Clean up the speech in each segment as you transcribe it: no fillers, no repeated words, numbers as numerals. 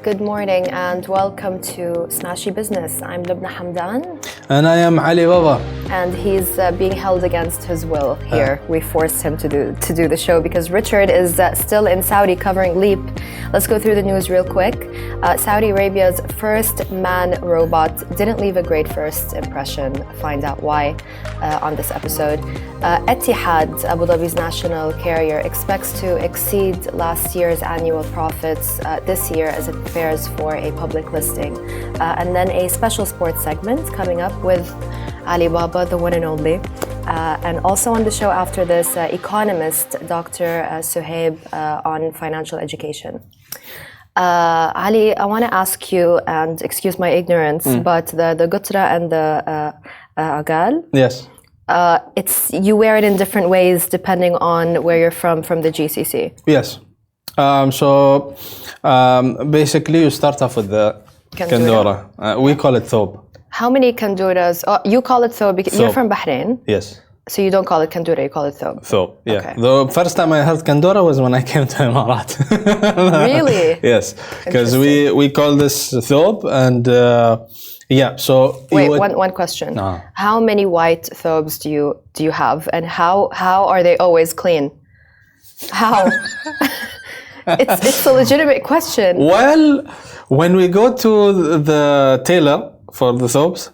good morning and welcome to Smashy Business. I'm Lubna Hamdan. And I am Ali Baba. And he's being held against his will here. We forced him to do the show because Richard is still in Saudi covering Leap. Let's go through the news real quick. Saudi Arabia's first man robot didn't leave a great first impression. Find out why on this episode. Etihad, Abu Dhabi's national carrier, expects to exceed last year's annual profits this year as it prepares for a public listing. And then a special sports segment coming up with Ali Baba, the one and only. And also on the show after this, economist Dr Sohaib on financial education. Ali, I want to ask you, and excuse my ignorance, but the gutra and the agal? Yes. You wear it in different ways depending on where you're from the GCC. Yes. Basically you start off with the kandura. We call it thob. How many kanduras? Oh, you call it thob because you're from Bahrain. Yes. So you don't call it kandura, you call it thob. Thob, yeah. Okay. The first time I heard kandura was when I came to Emirat. Really? Yes. Because we call this thob and yeah, so... Wait, one question. How many white thobs do you have and how are they always clean? How? It's a legitimate question. Well, when we go to the tailor for the thobs,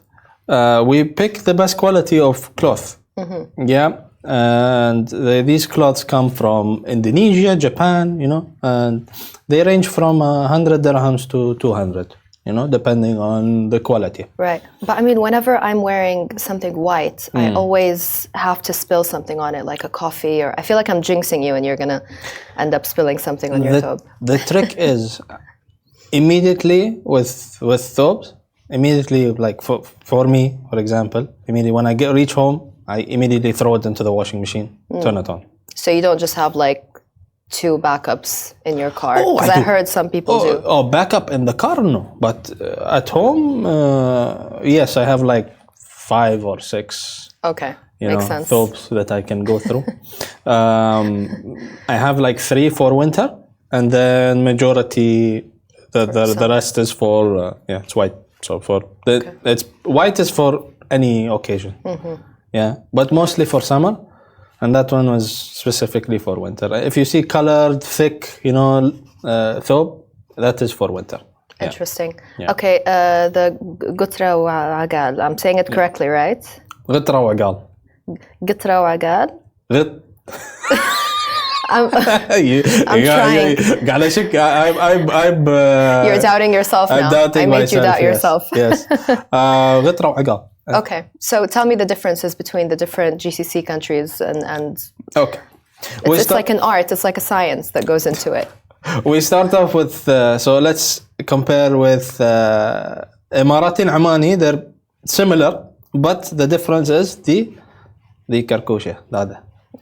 we pick the best quality of cloth. Mm-hmm. Yeah, and these cloths come from Indonesia, Japan, and they range from 100 dirhams to 200, depending on the quality. Right, but I mean, whenever I'm wearing something white, I always have to spill something on it, like a coffee, or I feel like I'm jinxing you and you're gonna end up spilling something on your thob. The trick is immediately with thobs, immediately, like for me, for example, immediately when I reach home, I immediately throw it into the washing machine, turn it on. So you don't just have like 2 backups in your car? Because I heard some people do. Oh, backup in the car, no. But at home, yes, I have like 5 or 6. Okay, makes sense. Thobs that I can go through. I have like 3 for winter, and then majority, the rest is for it's white. So it's white is for any occasion. Mm-hmm. Yeah, but mostly for summer, and that one was specifically for winter. If you see colored, thick, thob, that is for winter. Interesting. Yeah. Okay, the gutra wa agal. I'm saying it correctly, right? Gutra wa agal. Gutra wa agal. I'm trying. You're doubting yourself now. I made you doubt yourself. Yes. Gutra wa agal. Okay, so tell me the differences between the different GCC countries and okay. It's like an art, it's like a science that goes into it. We start off with, so let's compare with Emirati and Omani. They're similar, but the difference is the karkusha.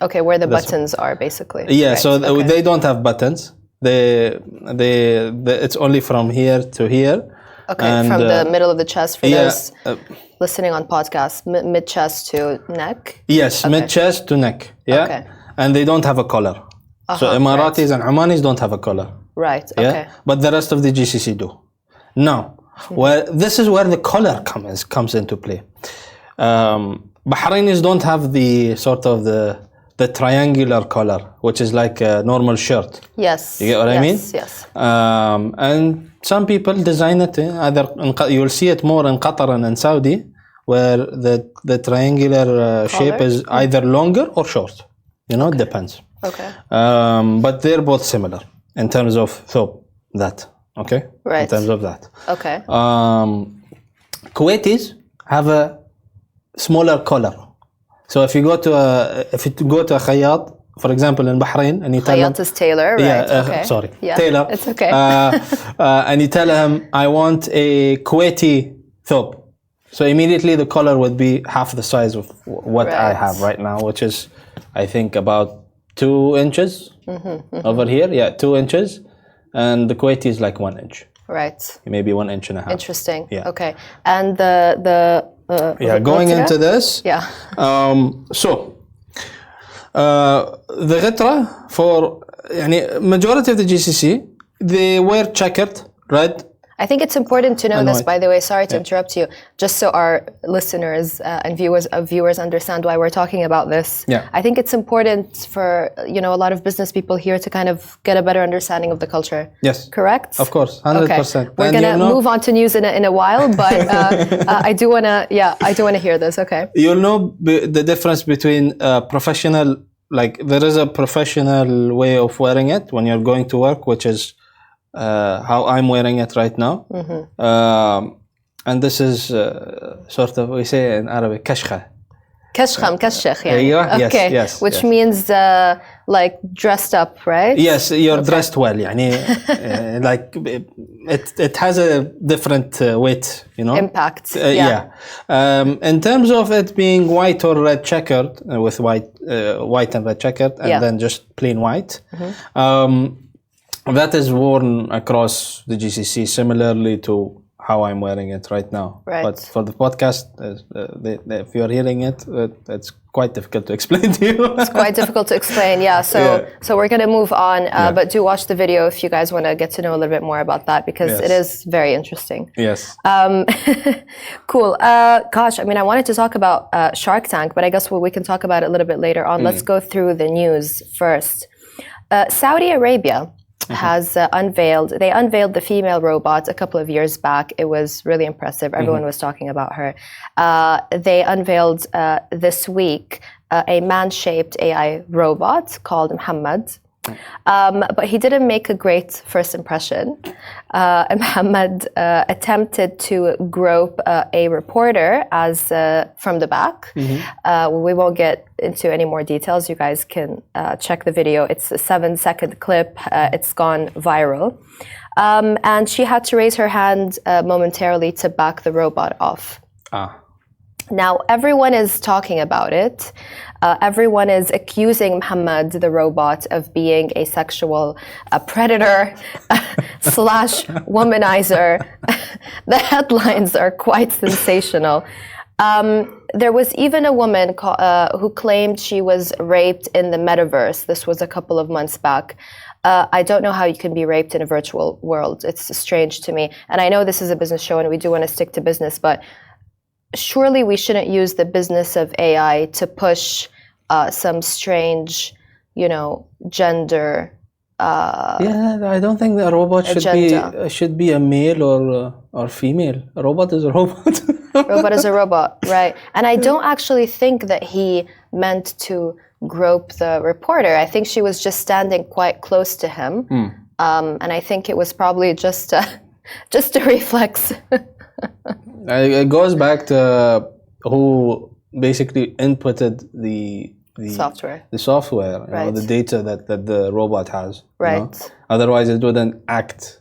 Okay, where the buttons are basically. Yeah, right. So they don't have buttons. It's only from here to here. Okay, and, from the middle of the chest for those listening on podcasts, mid-chest to neck? Yes, okay. Mid-chest to neck, yeah. Okay. And they don't have a collar. So Emiratis and Omanis don't have a collar. Right, yeah? Okay. But the rest of the GCC do. Now, this is where the collar comes into play. Bahrainis don't have the sort of the triangular collar, which is like a normal shirt. Yes. You get what I mean? Yes. And some people design it either you'll see it more in Qatar and in Saudi, where the triangular shape is either longer or short. It depends. Okay. But they're both similar in terms of thob. Okay. Right. In terms of that. Okay. Kuwaitis have a smaller collar. So if you go to a khayyat, for example, in Bahrain, and you tell him... Khayyat is tailor, right? Yeah, okay. Sorry. Yeah, tailor. It's okay. And you tell him, I want a Kuwaiti thob. So immediately the collar would be half the size of what I have right now, which is, I think, about 2 inches over here. Yeah, 2 inches. And the Kuwaiti is like 1 inch. Right. Maybe 1.5 inches. Interesting. Yeah. Okay. And the going into this. Yeah. The غترة for majority of the GCC, they wear checkered red. I think it's important to know And this, white. by the way. Sorry to interrupt you. Just so our listeners and viewers understand why we're talking about this. Yeah. I think it's important for a lot of business people here to kind of get a better understanding of the culture. Yes. Correct? Of course, 100%. Okay. We're gonna move on to news in a while, but I do wanna hear this. Okay. You'll know the difference between professional. Like there is a professional way of wearing it when you're going to work, which is how I'm wearing it right now. And this is sort of, we say in Arabic, kashkha. Kashkha, mkashkh, yeah. Yes, okay. yes, which yes. means like dressed up, right? Yes, you're dressed well. يعني, like it has a different weight, Impact. Yeah. In terms of it being white or red checkered, with white and red checkered, and then just plain white. That is worn across the GCC similarly to how I'm wearing it right now. Right. But for the podcast, if you're hearing it, it's quite difficult to explain to you. It's quite difficult to explain, yeah. So we're going to move on, but do watch the video if you guys want to get to know a little bit more about that, because it is very interesting. Yes. Cool. Gosh, I mean, I wanted to talk about Shark Tank, but I guess we can talk about it a little bit later on. Let's go through the news first. Saudi Arabia has unveiled the female robot a couple of years back. It was really impressive. Everyone was talking about her. They unveiled this week a man-shaped AI robot called Muhammad. But he didn't make a great first impression. Muhammad attempted to grope a reporter from the back. We won't get into any more details. You guys can check the video. It's a 7-second clip. It's gone viral. And she had to raise her hand momentarily to back the robot off. Now, everyone is talking about it. Everyone is accusing Muhammad, the robot, of being a sexual predator / womanizer. The headlines are quite sensational. There was even a woman who claimed she was raped in the metaverse. This was a couple of months back. I don't know how you can be raped in a virtual world. It's strange to me. And I know this is a business show and we do want to stick to business, but surely we shouldn't use the business of AI to push some strange, gender. I don't think the robot should be a male or female. A robot is a robot. Robot is a robot, right? And I don't actually think that he meant to grope the reporter. I think she was just standing quite close to him, and I think it was probably just a reflex. It goes back to who basically inputted the software. The software, right. The data that the robot has. Right. Otherwise, it wouldn't act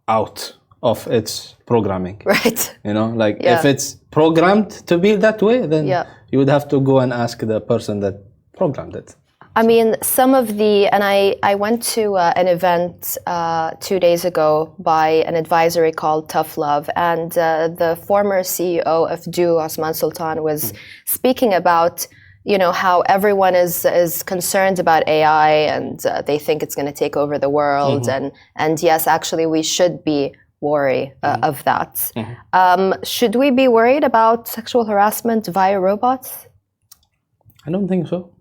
out of its programming. Right. If it's programmed to be that way, then you would have to go and ask the person that programmed it. I mean, I went to an event 2 days ago by an advisory called Tough Love, and the former CEO of DO, Osman Sultan, was speaking about how everyone is concerned about AI and they think it's going to take over the world, and yes, actually we should be worried of that. Should we be worried about sexual harassment via robots? I don't think so.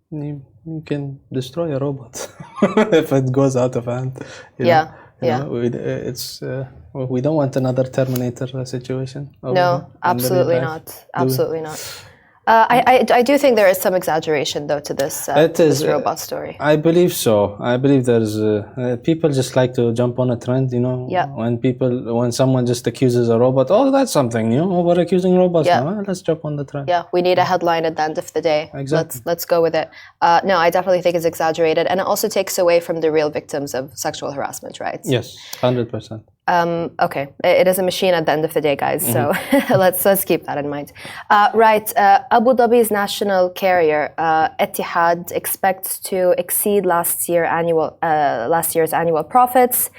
You can destroy a robot if it goes out of hand. We don't want another Terminator situation. No, absolutely not. Absolutely not. I do think there is some exaggeration, though, to this robot story. I believe so. I believe there's people just like to jump on a trend, when someone just accuses a robot, that's something new. We're accusing robots now. Let's jump on the trend. Yeah, we need a headline at the end of the day. Exactly. Let's go with it. No, I definitely think it's exaggerated, and it also takes away from the real victims of sexual harassment, right? Yes, 100%. Okay, it is a machine at the end of the day, guys. So let's keep that in mind. Right, Abu Dhabi's national carrier Etihad expects to exceed last year's annual profits,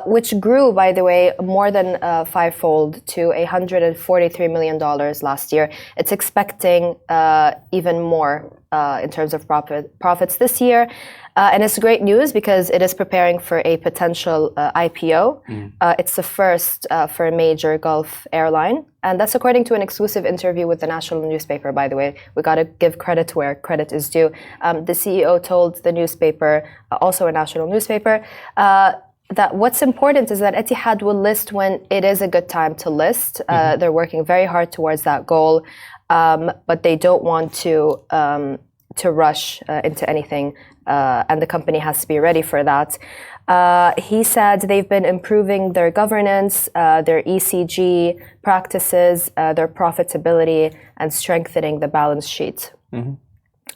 which grew, by the way, more than fivefold to $143 million last year. It's expecting even more in terms of profits this year. And it's great news because it is preparing for a potential IPO. It's the first for a major Gulf airline. And that's according to an exclusive interview with the national newspaper, by the way. We got to give credit where credit is due. The CEO told the newspaper, also a national newspaper, that what's important is that Etihad will list when it is a good time to list. They're working very hard towards that goal, but they don't want to rush into anything, and the company has to be ready for that. He said they've been improving their governance, their ECG practices, their profitability, and strengthening the balance sheet.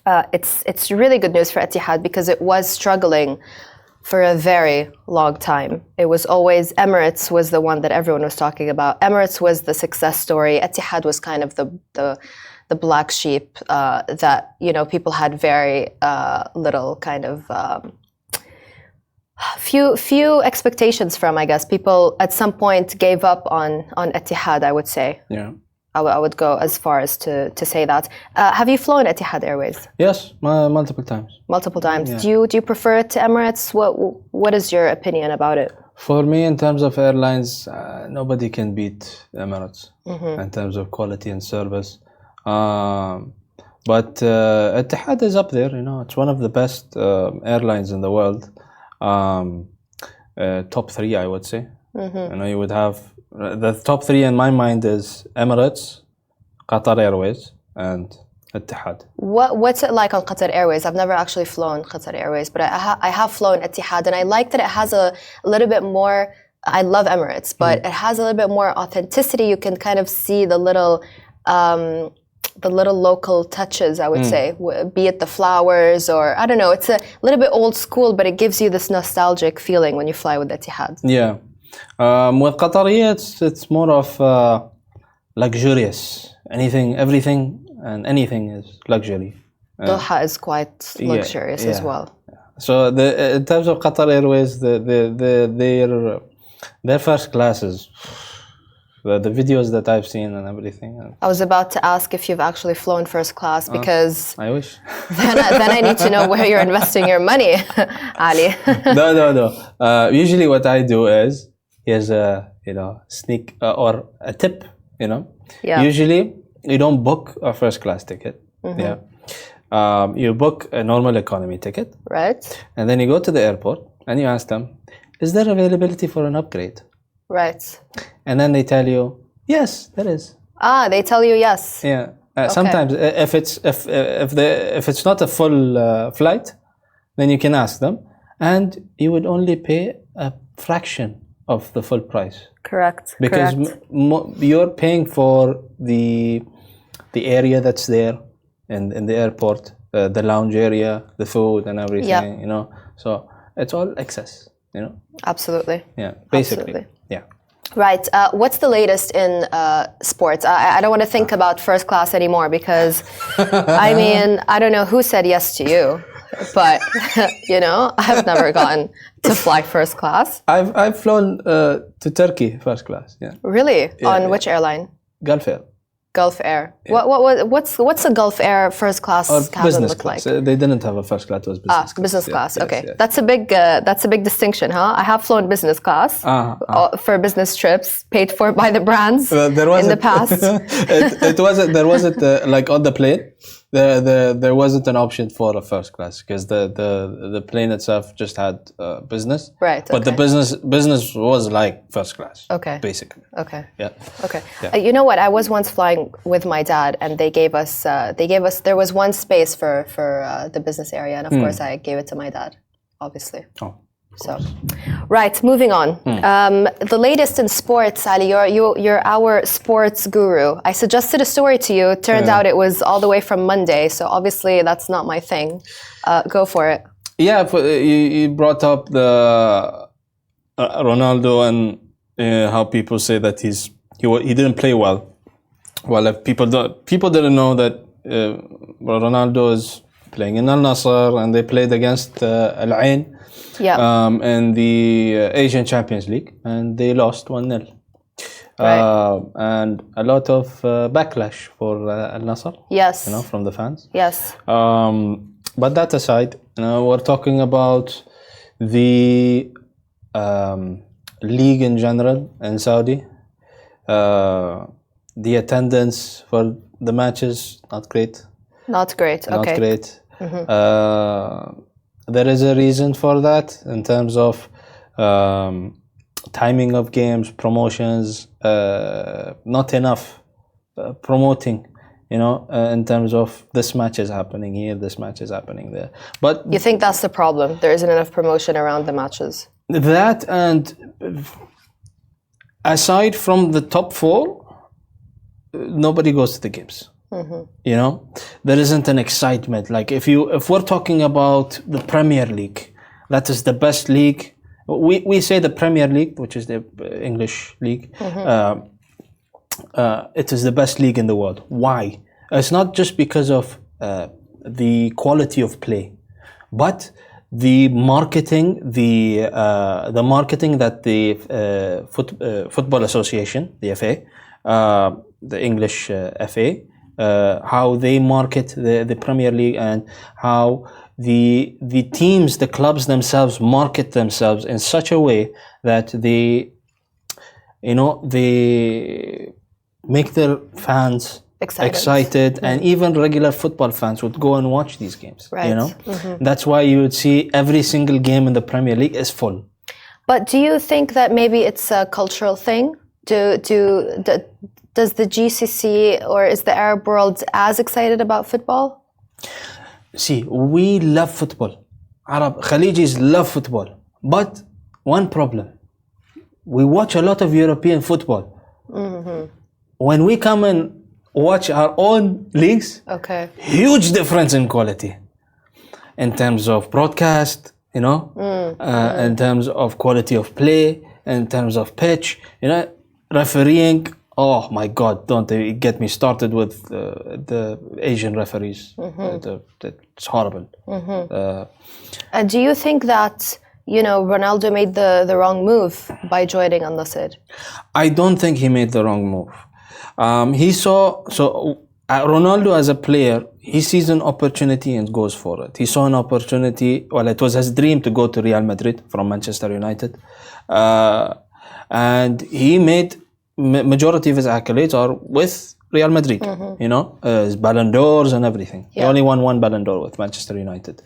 It's really good news for Etihad because it was struggling for a very long time. It was always Emirates was the one that everyone was talking about. Emirates was the success story. Etihad was kind of the black sheep that people had very little kind of few expectations from. I guess people at some point gave up on Etihad. I would say. Yeah. I would go as far as to say that. Have you flown Etihad Airways? Yes, multiple times. Multiple times. Yeah. Do you prefer it to Emirates? What is your opinion about it? For me, in terms of airlines, nobody can beat Emirates in terms of quality and service. But Etihad is up there. It's one of the best airlines in the world. Top 3, I would say. You would have the top 3 in my mind is Emirates, Qatar Airways, and Etihad. What's it like on Qatar Airways? I've never actually flown Qatar Airways, but I have flown Etihad, and I like that it has a little bit more. I love Emirates, but it has a little bit more authenticity. You can kind of see the little local touches, I would say, be it the flowers or I don't know. It's a little bit old school, but it gives you this nostalgic feeling when you fly with Etihad. Yeah. With Qatari, it's more of luxurious. Everything and anything is luxury. Doha is quite luxurious as well. So in terms of Qatar Airways, their first classes, the videos that I've seen and everything. I was about to ask if you've actually flown first class because I wish. then I need to know where you're investing your money, Ali. No. Usually what I do is here's a sneak or a tip. Yeah. Usually you don't book a first class ticket. Yeah. You book a normal economy ticket. Right. And then you go to the airport and you ask them, is there availability for an upgrade? Right. And then they tell you, yes, there is. They tell you yes. Yeah. Sometimes if it's not a full flight, then you can ask them, and you would only pay a fraction of the full price. Correct. Because you're paying for the area that's there in the airport, the lounge area, the food and everything. So it's all excess. Absolutely. Yeah. Basically. Absolutely. Yeah. Right. What's the latest in sports? I don't want to think about first class anymore because, I mean, I don't know who said yes to you, but, I've never gotten to fly first class. I've flown to Turkey first class. Yeah. Really? On which airline? Gulf Air. Gulf Air. Yeah. What's a Gulf Air first class cabin look like? They didn't have a first class. It was business class. Business class. Yes, okay, yes. That's a big distinction, huh? I have flown business class for business trips paid for by the brands in the past. There wasn't like on the plane. There wasn't an option for a first class because the plane itself just had business. Right. But the business was like first class. Okay. Basically. Okay. Yeah. Okay. Yeah. You know what? I was once flying with my dad, and they gave us. There was one space for the business area, and of course I gave it to my dad, obviously. Oh. So, right, moving on. The latest in sports, Ali, you're our sports guru. I suggested a story to you. It turned out it was all the way from Monday, so obviously that's not my thing. Go for it. Yeah, you brought up the Ronaldo and how people say that he didn't play well. Well, if people didn't know that Ronaldo is playing in Nasser and they played against Al Ain. Yeah. In the Asian Champions League, and they lost 1-0. and a lot of backlash for Al Nasser. Yes. From the fans. Yes. But that aside, we're talking about the league in general in Saudi. The attendance for the matches, not great. Not great. Okay. Not great. There is a reason for that in terms of timing of games, promotions, not enough promoting, in terms of this match is happening here, this match is happening there. But you think that's the problem? There isn't enough promotion around the matches? That, and aside from the top 4, nobody goes to the games. There isn't an excitement. Like if we're talking about the Premier League, that is the best league. We say the Premier League, which is the English league. It is the best league in the world. Why? It's not just because of the quality of play, but the marketing, the marketing that the Football Association, the FA, the English FA, how they market the Premier League, and how the teams, the clubs themselves market themselves in such a way that they make their fans excited, and even regular football fans would go and watch these games. Right. That's why you would see every single game in the Premier League is full. But do you think that maybe it's a cultural thing? Does the GCC or is the Arab world as excited about football? See, we love football. Khalijis love football. But one problem, we watch a lot of European football. When we come and watch our own leagues, huge difference in quality. In terms of broadcast, in terms of quality of play, in terms of pitch, refereeing. Oh my God, don't get me started with the Asian referees. It's horrible. And do you think that, Ronaldo made the wrong move by joining Al Nasser? I don't think he made the wrong move. Ronaldo as a player, he sees an opportunity and goes for it. He saw an opportunity, it was his dream to go to Real Madrid from Manchester United. And he made majority of his accolades are with Real Madrid, his Ballon d'Ors and everything. He only won 1 Ballon d'Or with Manchester United.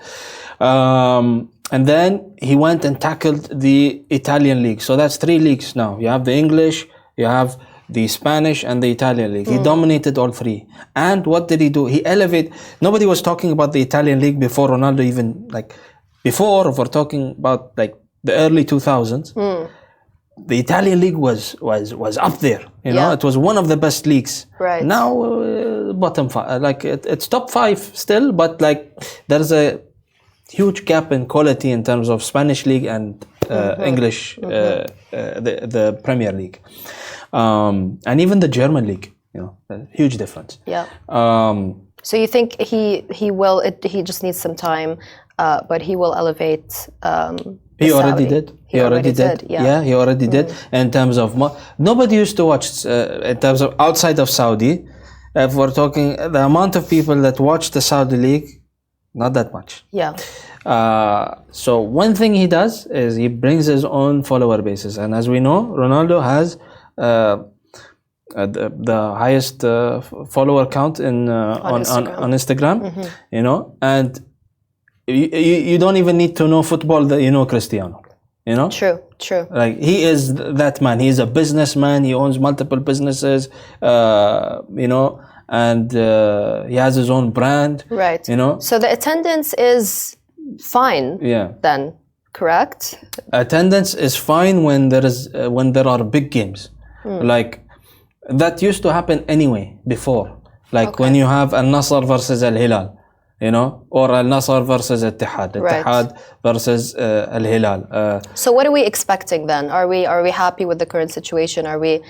And then he went and tackled the Italian league. So that's 3 leagues now. You have the English, you have the Spanish and the Italian league. He dominated all 3. And what did he do? He elevated. Nobody was talking about the Italian league before Ronaldo even, before, if we're talking about the early 2000s. The Italian league was up there, it was one of the best leagues. Right. Now, bottom 5, it's top 5 still, but there's a huge gap in quality in terms of Spanish league and English, the Premier League, and even the German league. Huge difference. Yeah. So you think he will? He just needs some time, but he will elevate. He already did. He already did. Yeah, he already did. In terms of nobody used to watch. In terms of outside of Saudi, if we're talking the amount of people that watch the Saudi league, not that much. Yeah. So one thing he does is he brings his own follower bases, and as we know, Ronaldo has the highest follower count on Instagram. And you don't even need to know football that you know Cristiano. True. He is that man. He is a businessman. He owns multiple businesses. And he has his own brand. Right. So the attendance is fine. Yeah. Then, correct? Attendance is fine when there are big games. That used to happen anyway before. When you have Al Nasser versus Al Hilal. Or Al Nasser versus Etihad, Etihad versus Al Hilal. So what are we expecting then? Are we happy with the current situation? Are we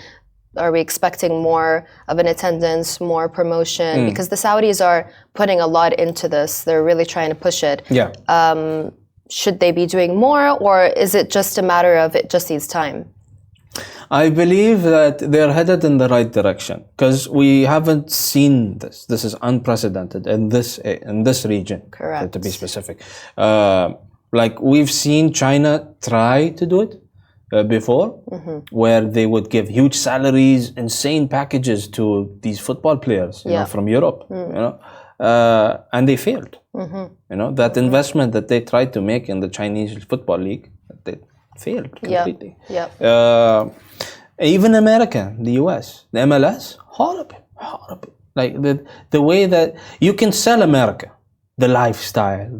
expecting more of an attendance, more promotion? Because the Saudis are putting a lot into this. They're really trying to push it. Yeah. Should they be doing more, or is it just a matter of it just needs time? I believe that they're headed in the right direction because we haven't seen this. This is unprecedented in this region. Correct. To be specific, like we've seen China try to do it before, where they would give huge salaries, insane packages to these football players, you know, from Europe, you know, and they failed. You know, that investment that they tried to make in the Chinese football league, they failed completely. Even America, the US, the MLS, horrible. Like the way that you can sell America, the lifestyle,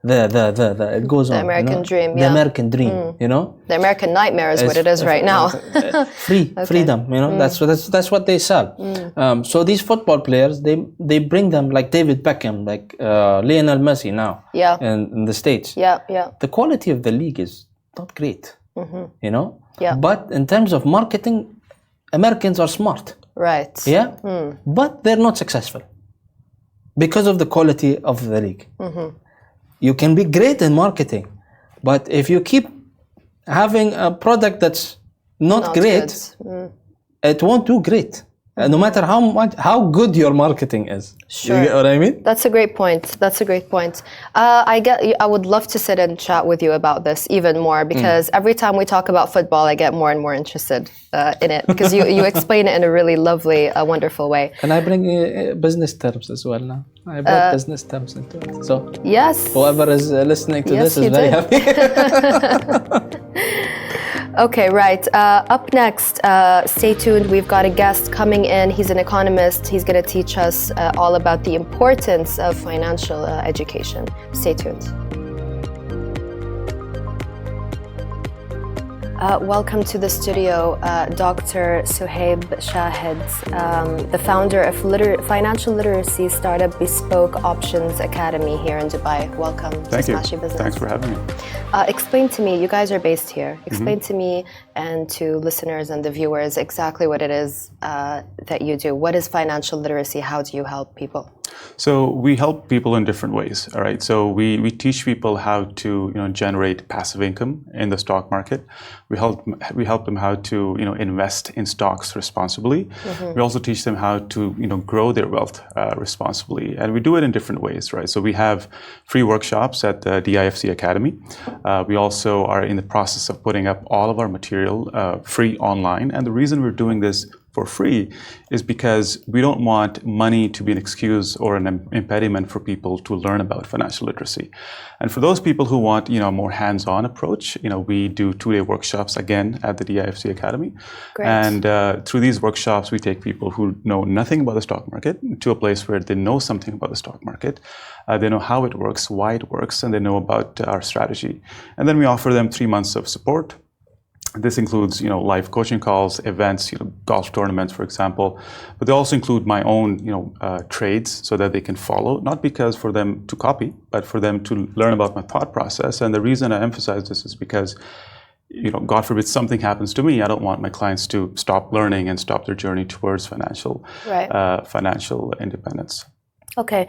it goes on. The American dream, The American dream, you know. The American nightmare is what it is right now. Freedom, you know. That's what they sell. So these football players, they bring them like David Beckham, like Lionel Messi now. In the States. The quality of the league is not great. You know. But in terms of marketing, Americans are smart. Right. But they're not successful because of the quality of the league. You can be great in marketing, but if you keep having a product that's not great, it won't do great. No matter how good your marketing is. Sure. You get what I mean? That's a great point. I would love to sit and chat with you about this even more, because every time we talk about football, I get more and more interested in it, because you explain it in a really lovely, wonderful way. And I bring business terms as well now. I brought business terms into it. So whoever is listening to this is very happy. Okay, right. Up next, stay tuned. We've got a guest coming in. He's an economist. He's going to teach us all about the importance of financial education. Stay tuned. Welcome to the studio, Dr. Sohaib Shahid, the founder of financial literacy startup Bespoke Options Academy here in Dubai. Welcome to Smash Business. Thanks for having me. Explain to me, you guys are based here. Explain to me and to listeners and the viewers exactly what it is that you do. What is financial literacy? How do you help people? So we help people in different ways. All right. So we teach people how to generate passive income in the stock market. We help them how to invest in stocks responsibly. We also teach them how to grow their wealth responsibly, and we do it in different ways. Right. So we have free workshops at the DIFC Academy. We also are in the process of putting up all of our material free online, and the reason we're doing this for free is because we don't want money to be an excuse or an impediment for people to learn about financial literacy. And for those people who want a more hands-on approach, we do 2-day workshops again at the DIFC Academy. Great. And through these workshops, we take people who know nothing about the stock market to a place where they know something about the stock market. They know how it works, why it works, and they know about our strategy. And then we offer them 3 months of support. This includes, live coaching calls, events, golf tournaments, for example. But they also include my own, trades so that they can follow, not because for them to copy, but for them to learn about my thought process. And the reason I emphasize this is because, God forbid something happens to me, I don't want my clients to stop learning and stop their journey towards financial independence. Okay.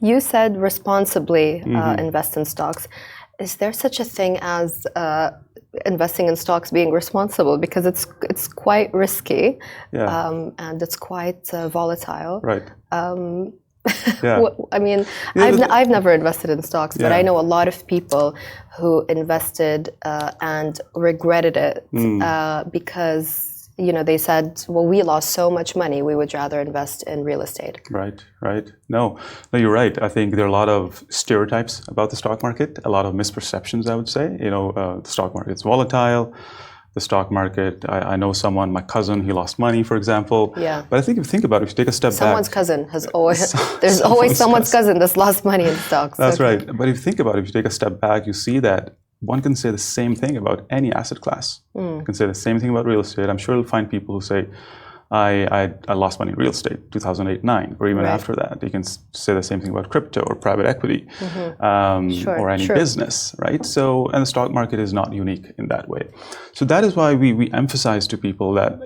You said responsibly invest in stocks. Is there such a thing as investing in stocks being responsible? Because it's quite risky, and it's quite volatile. Right. I mean, I've never invested in stocks, but I know a lot of people who invested and regretted it because they said, well, we lost so much money, we would rather invest in real estate. Right. No, you're right. I think there are a lot of stereotypes about the stock market, a lot of misperceptions, I would say. The stock market's volatile. The stock market, I know someone, my cousin, he lost money, for example. Yeah. But I think if you think about it, if you take a step someone's back. Cousin has always, there's always someone's cousin that's lost money in stocks. That's right. But if you think about it, if you take a step back, you see that one can say the same thing about any asset class. You can say the same thing about real estate. I'm sure you'll find people who say, I lost money in real estate, 2008-9, or even after that. You can say the same thing about crypto or private equity, or any business, right? So, and the stock market is not unique in that way. So that is why we emphasize to people that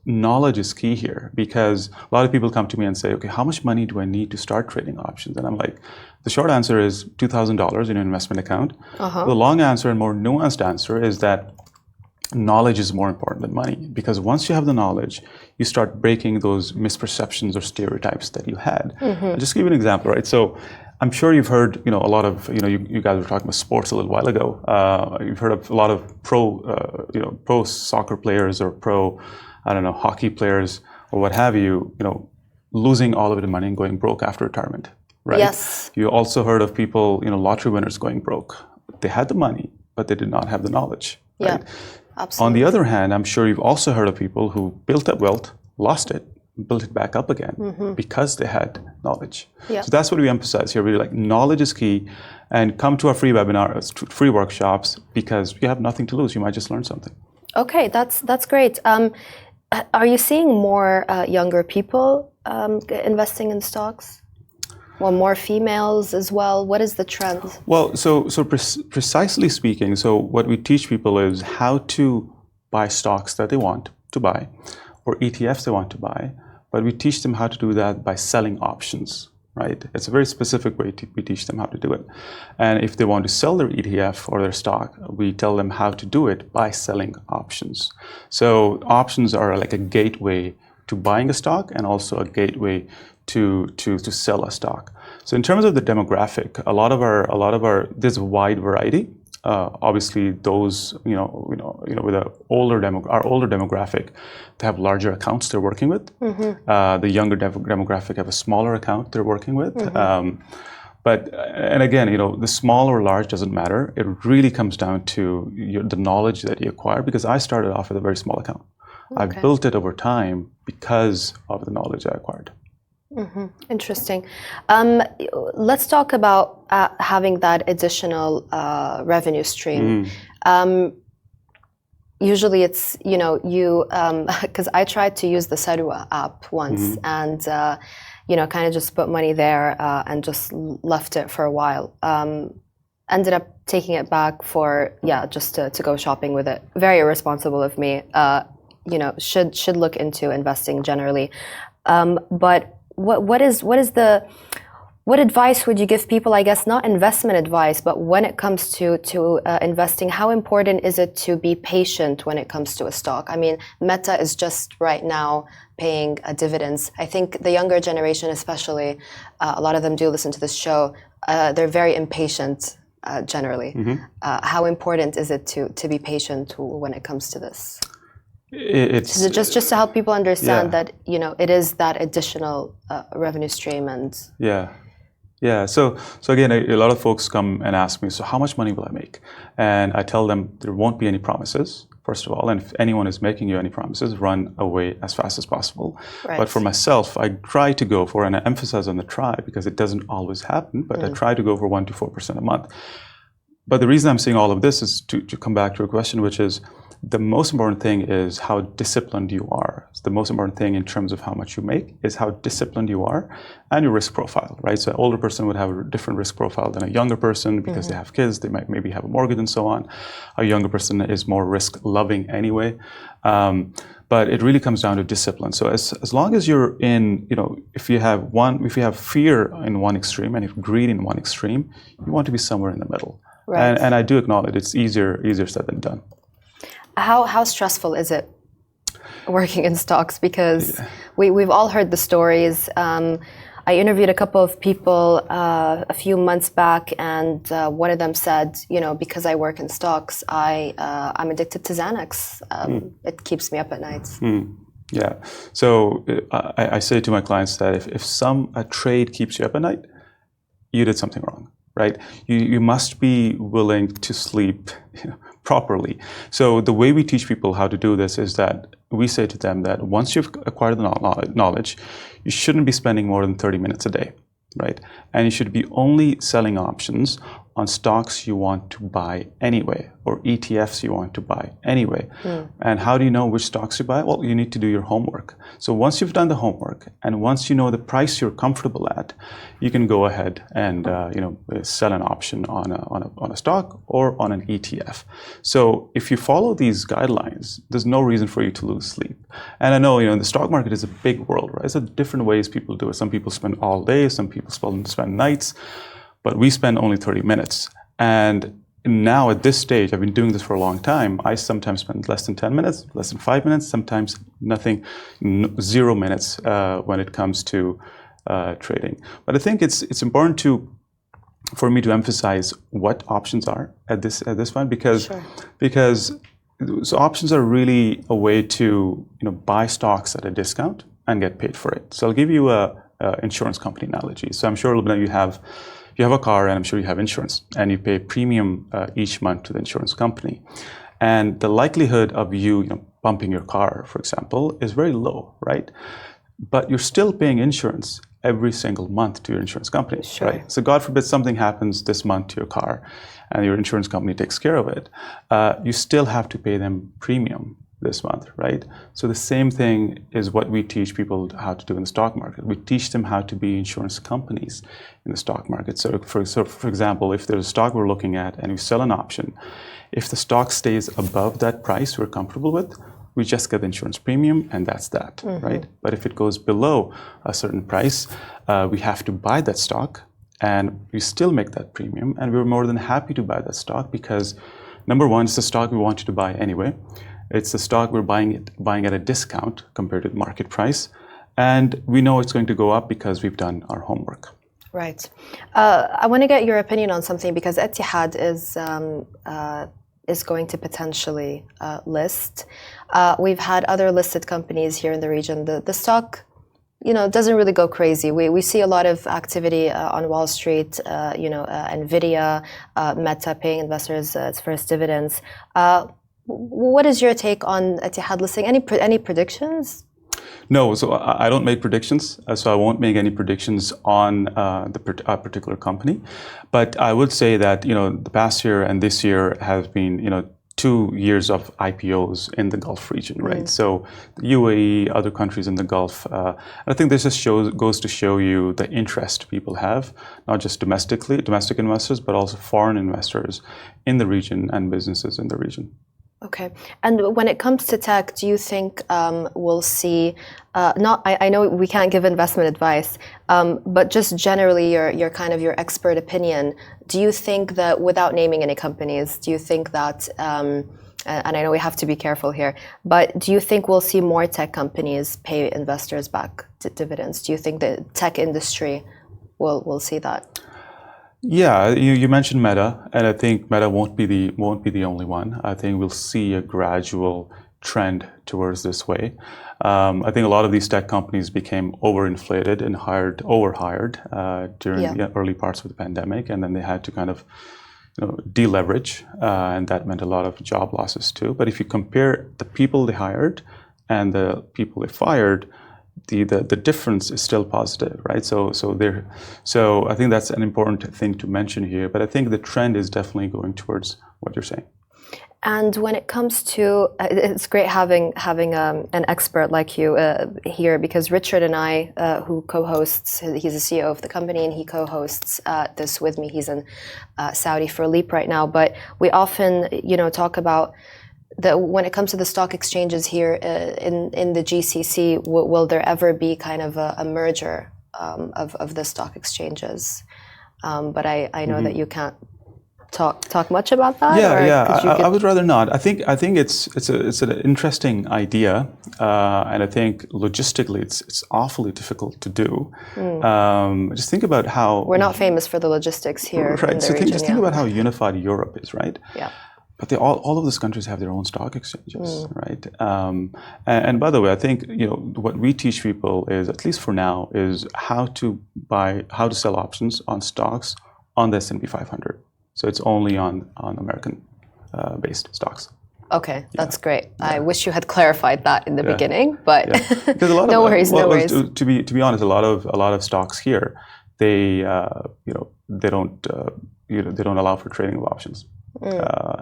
knowledge is key here, because a lot of people come to me and say, okay, how much money do I need to start trading options? And I'm like, the short answer is $2,000 in an investment account. The long answer and more nuanced answer is that knowledge is more important than money, because once you have the knowledge, you start breaking those misperceptions or stereotypes that you had. I'll just give you an example, right? So I'm sure you've heard, a lot of, you guys were talking about sports a little while ago. You've heard of a lot of pro soccer players or pro, hockey players or what have you, losing all of their money and going broke after retirement, right? Yes. You also heard of people, lottery winners going broke. They had the money, but they did not have the knowledge, right? Yeah, absolutely. On the other hand, I'm sure you've also heard of people who built up wealth, lost it, built it back up again because they had knowledge. Yeah. So that's what we emphasize here. Really, like, knowledge is key, and come to our free webinars, free workshops, because you have nothing to lose. You might just learn something. Okay, that's great. Are you seeing more younger people investing in stocks? Well, more females as well. What is the trend? Well, precisely speaking, so what we teach people is how to buy stocks that they want to buy, or ETFs they want to buy, but we teach them how to do that by selling options, right? It's a very specific way we teach them how to do it. And if they want to sell their ETF or their stock, we tell them how to do it by selling options. So options are like a gateway to buying a stock, and also a gateway to sell a stock. So in terms of the demographic, a lot of our there's a wide variety. Obviously, those with our older demographic, they have larger accounts they're working with. The younger demographic have a smaller account they're working with. And again, the small or large doesn't matter. It really comes down to the knowledge that you acquire. Because I started off with a very small account. Okay. I've built it over time because of the knowledge I acquired. Interesting. Let's talk about having that additional revenue stream. Usually it's, because I tried to use the Sarwa app once, and, kind of just put money there and just left it for a while. Ended up taking it back for, just to go shopping with it. Very irresponsible of me. Should look into investing generally. But what advice would you give people? I guess not investment advice, but when it comes to investing, how important is it to be patient when it comes to a stock? I mean, Meta is just right now paying dividends. I think the younger generation, especially, a lot of them do listen to this show. They're very impatient generally. How important is it to be patient when it comes to this? It's just to help people understand that it is that additional revenue stream. And so again, a lot of folks come and ask me, so how much money will I make? And I tell them there won't be any promises, first of all, and if anyone is making you any promises, run away as fast as possible. Right. But for myself, I try to go for, and I emphasize on the try because it doesn't always happen, but I try to go for 1 to 4% a month. But the reason I'm saying all of this is to come back to a question, which is, the most important thing is how disciplined you are. So the most important thing in terms of how much you make is how disciplined you are and your risk profile, right? So an older person would have a different risk profile than a younger person because they have kids, they might maybe have a mortgage and so on. A younger person is more risk loving anyway. But it really comes down to discipline. So as long as you're in, if you have fear in one extreme and if greed in one extreme, you want to be somewhere in the middle. Right. And I do acknowledge it's easier said than done. How stressful is it working in stocks? Because we've all heard the stories. I interviewed a couple of people a few months back, and one of them said, because I work in stocks, I'm addicted to Xanax. It keeps me up at night. Yeah. So I say to my clients that if a trade keeps you up at night, you did something wrong, right? You must be willing to sleep properly. So the way we teach people how to do this is that we say to them that once you've acquired the knowledge, you shouldn't be spending more than 30 minutes a day, right? And you should be only selling options on stocks you want to buy anyway, or ETFs you want to buy anyway. And how do you know which stocks you buy? Well, you need to do your homework. So once you've done the homework, and once you know the price you're comfortable at, you can go ahead and sell an option on a stock or on an ETF. So if you follow these guidelines, there's no reason for you to lose sleep. And I know the stock market is a big world, right? So different ways people do it. Some people spend all day, some people spend nights. But we spend only 30 minutes. And now at this stage, I've been doing this for a long time. I sometimes spend less than 10 minutes, less than 5 minutes, sometimes nothing, 0 minutes when it comes to trading. But I think it's important for me to emphasize what options are at this point, because so options are really a way to buy stocks at a discount and get paid for it. So I'll give you a insurance company analogy. So I'm sure you have a car, and I'm sure you have insurance, and you pay premium each month to the insurance company. And the likelihood of you bumping your car, for example, is very low, right? But you're still paying insurance every single month to your insurance company, right? So God forbid something happens this month to your car and your insurance company takes care of it. You still have to pay them premium this month, right? So the same thing is what we teach people how to do in the stock market. We teach them how to be insurance companies in the stock market. So for example, if there's a stock we're looking at and we sell an option, if the stock stays above that price we're comfortable with, we just get the insurance premium, and that's that, right? But if it goes below a certain price, we have to buy that stock, and we still make that premium, and we're more than happy to buy that stock because, number one, it's the stock we wanted to buy anyway. It's the stock we're buying at a discount compared to the market price, and we know it's going to go up because we've done our homework. Right. I want to get your opinion on something, because Etihad is going to potentially list. We've had other listed companies here in the region. The stock, doesn't really go crazy. We see a lot of activity on Wall Street. Nvidia, Meta paying investors its first dividends. What is your take on Etihad listing? Any predictions? No, so I don't make predictions, so I won't make any predictions on the particular company. But I would say that the past year and this year has been 2 years of IPOs in the Gulf region, right? So the UAE, other countries in the Gulf. I think this just goes to show you the interest people have, not just domestic investors, but also foreign investors in the region and businesses in the region. Okay. And when it comes to tech, do you think we'll see, I know we can't give investment advice, but just generally your expert opinion, do you think that, without naming any companies, do you think that, and I know we have to be careful here, but do you think we'll see more tech companies pay investors back dividends? Do you think the tech industry will see that? Yeah, you mentioned Meta, and I think Meta won't be the only one. I think we'll see a gradual trend towards this way. I think a lot of these tech companies became overinflated and overhired during the early parts of the pandemic, and then they had to kind of deleverage, and that meant a lot of job losses too. But if you compare the people they hired and the people they fired, the difference is still positive, right? So I think that's an important thing to mention here. But I think the trend is definitely going towards what you're saying. And when it comes to, it's great having an expert like you here, because Richard and I, who co-hosts, he's the CEO of the company, and he co-hosts this with me. He's in Saudi for Leap right now. But we often, talk about when it comes to the stock exchanges here in the GCC, will there ever be kind of a merger of the stock exchanges? But I know that you can't talk much about that. I would rather not. I think it's an interesting idea, and I think logistically it's awfully difficult to do. Just think about how we're not famous for the logistics here. Right. So think about how unified Europe is, right? Yeah. But all of those countries have their own stock exchanges, right? And by the way, I think what we teach people is, at least for now, is how to sell options on stocks on the S&P 500. So it's only on American-based stocks. Okay, that's great. Yeah. I wish you had clarified that in the beginning, but no worries. To be honest, a lot of stocks here, they don't allow for trading of options.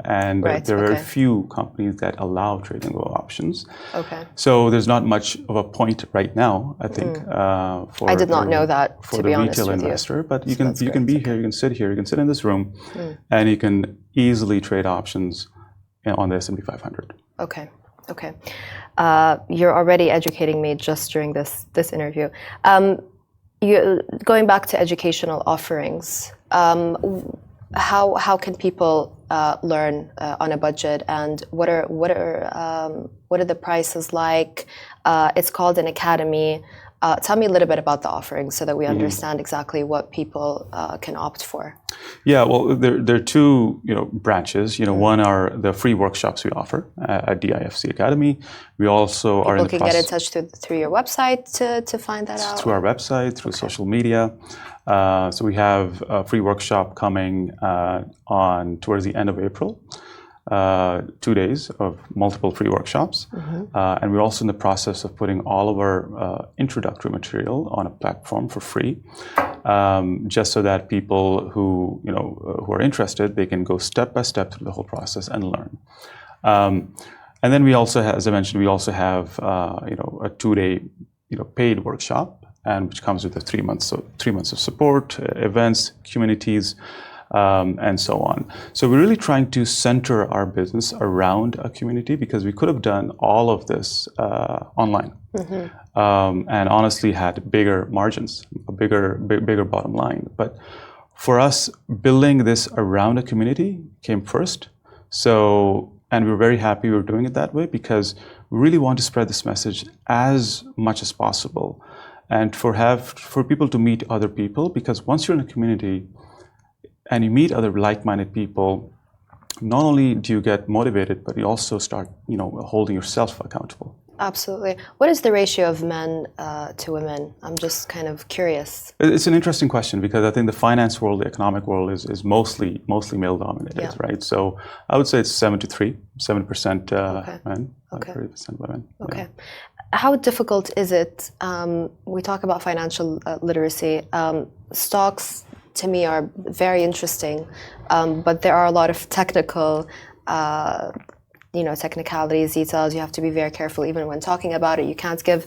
And there are very few companies that allow trading of options. Okay. So there's not much of a point right now, I think, for I did not know that, for to the be honest retail with investor. You. But you can be here, you can sit here, you can sit in this room, and you can easily trade options on the S&P 500. Okay. You're already educating me just during this interview. Going back to educational offerings, how can people learn on a budget, and what are the prices like? It's called an academy. Tell me a little bit about the offering so that we understand exactly what people can opt for. Yeah, well, there are two branches. One are the free workshops we offer at DIFC Academy. We also are in the process. People can get in touch through your website to find that out? Through our website, through social media. So we have a free workshop coming on towards the end of April. 2 days of multiple free workshops. And we're also in the process of putting all of our introductory material on a platform for free, just so that people who are interested, they can go step by step through the whole process and learn. And then we also have, as I mentioned, we also have a 2-day paid workshop, and which comes with the 3 months. So 3 months of support, events, communities, and so on. So we're really trying to center our business around a community, because we could have done all of this online, and honestly had bigger margins, a bigger bottom line. But for us, building this around a community came first. And we're very happy we're doing it that way, because we really want to spread this message as much as possible, and for people to meet other people, because once you're in a community and you meet other like-minded people, not only do you get motivated, but you also start, holding yourself accountable. Absolutely. What is the ratio of men to women? I'm just kind of curious. It's an interesting question, because I think the finance world, the economic world is mostly male-dominated, right? So I would say it's 7-3, 7% men, 30% women. Okay. Yeah. How difficult is it? We talk about financial literacy. Stocks, to me, are very interesting, but there are a lot of technicalities, details. You have to be very careful even when talking about it. You can't give,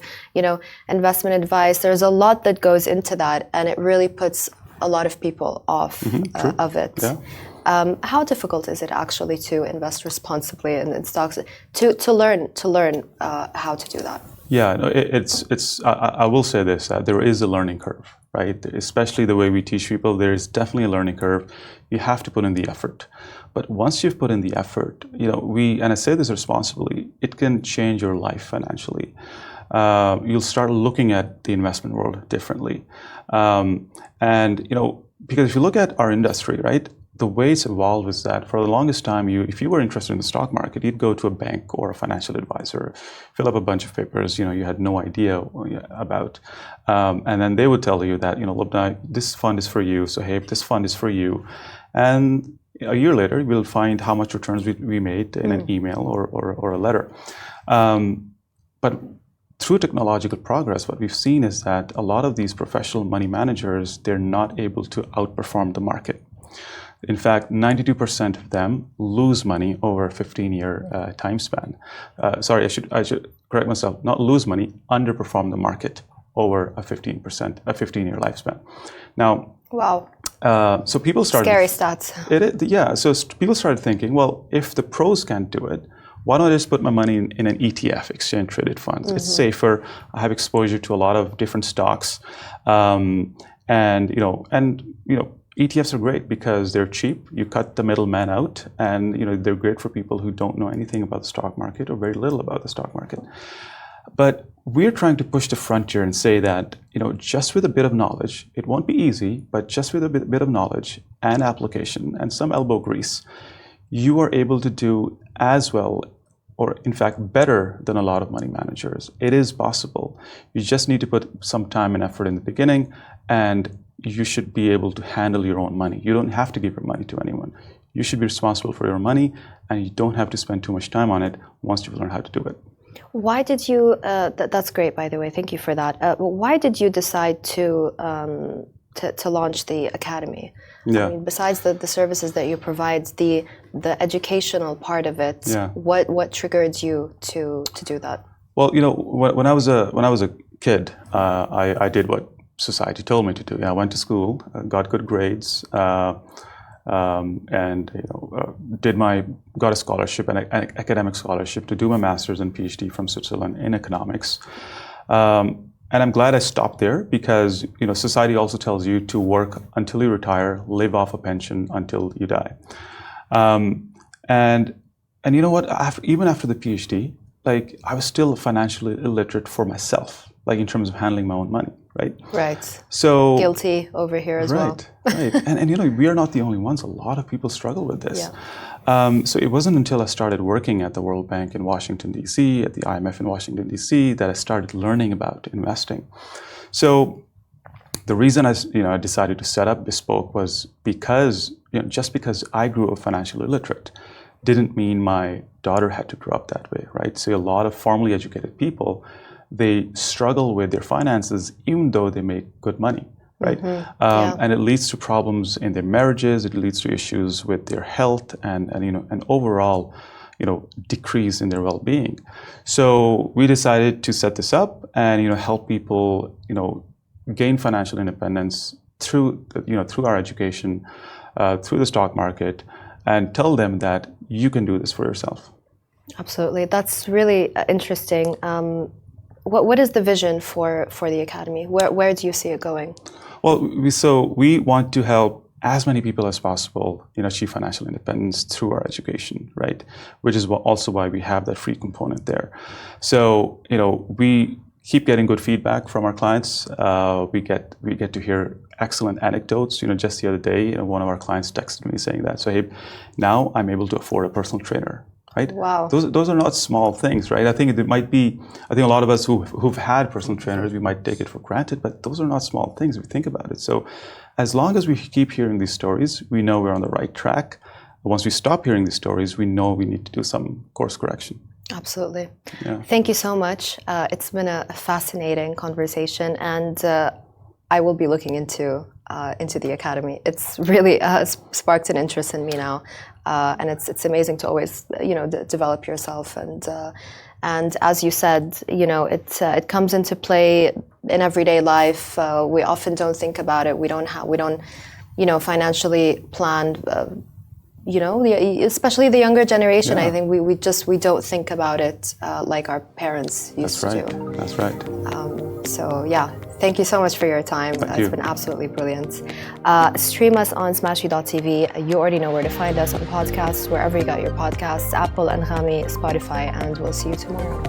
investment advice. There's a lot that goes into that, and it really puts a lot of people off of it. Yeah. How difficult is it actually to invest responsibly in stocks? To learn how to do that? Yeah, no, I will say this: that there is a learning curve, right? Especially the way we teach people, there is definitely a learning curve. You have to put in the effort. But once you've put in the effort, and I say this responsibly, it can change your life financially. You'll start looking at the investment world differently. Because if you look at our industry, right, the way it's evolved is that for the longest time, if you were interested in the stock market, you'd go to a bank or a financial advisor, fill up a bunch of papers, you had no idea about, and then they would tell you that, Lubna, this fund is for you, Sohaib, this fund is for you, and a year later, we'll find how much returns we made in an email or a letter. But through technological progress, what we've seen is that a lot of these professional money managers, they're not able to outperform the market. In fact, 92% of them lose money over a 15-year time span. Sorry, I should correct myself. Not lose money, underperform the market over a 15-year lifespan. Now, wow. So people started. Scary stats. Yeah. So people started thinking, well, if the pros can't do it, why don't I just put my money in an ETF, exchange traded funds? It's safer. I have exposure to a lot of different stocks, ETFs are great because they're cheap. You cut the middleman out, and they're great for people who don't know anything about the stock market or very little about the stock market. But we're trying to push the frontier and say that just with a bit of knowledge, it won't be easy, but just with a bit of knowledge and application and some elbow grease, you are able to do as well, or in fact better than a lot of money managers. It is possible. You just need to put some time and effort in the beginning, and you should be able to handle your own money. You don't have to give your money to anyone. You should be responsible for your money, and you don't have to spend too much time on it once you learn how to do it. Why did you, that's great, by the way, thank you for that. Why did you decide to launch the Academy? Yeah. I mean, besides the services that you provide, the educational part of it, what triggered you to do that? Well, when I was a kid, I did what society told me to do. I went to school, got good grades, and got a scholarship, an academic scholarship, to do my master's and PhD from Switzerland in economics. And I'm glad I stopped there, because society also tells you to work until you retire, live off a pension until you die. And you know what? Even after the PhD, like I was still financially illiterate for myself, like in terms of handling my own money, right? Right. So guilty over here as well. Right. And you know, we are not the only ones. A lot of people struggle with this. Yeah. So it wasn't until I started working at the World Bank in Washington, D.C., at the IMF in Washington, D.C., that I started learning about investing. So the reason I decided to set up Bespoke was because, just because I grew up financially illiterate didn't mean my daughter had to grow up that way, right? So a lot of formally educated people, they struggle with their finances even though they make good money, right? And it leads to problems in their marriages, it leads to issues with their health and an overall, decrease in their well-being. So we decided to set this up and, help people, gain financial independence through our education, through the stock market, and tell them that you can do this for yourself. Absolutely. That's really interesting. What is the vision for the Academy? Where do you see it going? Well, we want to help as many people as possible, achieve financial independence through our education, right? Which is also why we have that free component there. So, we keep getting good feedback from our clients. We get to hear excellent anecdotes. Just the other day, one of our clients texted me saying that, "Sohaib, now I'm able to afford a personal trainer." Right? Wow. Those are not small things, right? I think a lot of us who've had personal trainers, we might take it for granted, but those are not small things if we think about it. So as long as we keep hearing these stories, we know we're on the right track. Once we stop hearing these stories, we know we need to do some course correction. Absolutely. Yeah. Thank you so much. It's been a fascinating conversation, and I will be looking into the Academy. It's really sparked an interest in me now, and it's amazing to always develop yourself. And as you said, it comes into play in everyday life. We often don't think about it. We don't financially plan. Especially the younger generation, I think we don't think about it like our parents used to. That's right. So yeah, thank you so much for your time. It's been absolutely brilliant. Stream us on smashy.tv. You already know where to find us on podcasts, wherever you got your podcasts, Apple, Anghami, Spotify, and we'll see you tomorrow.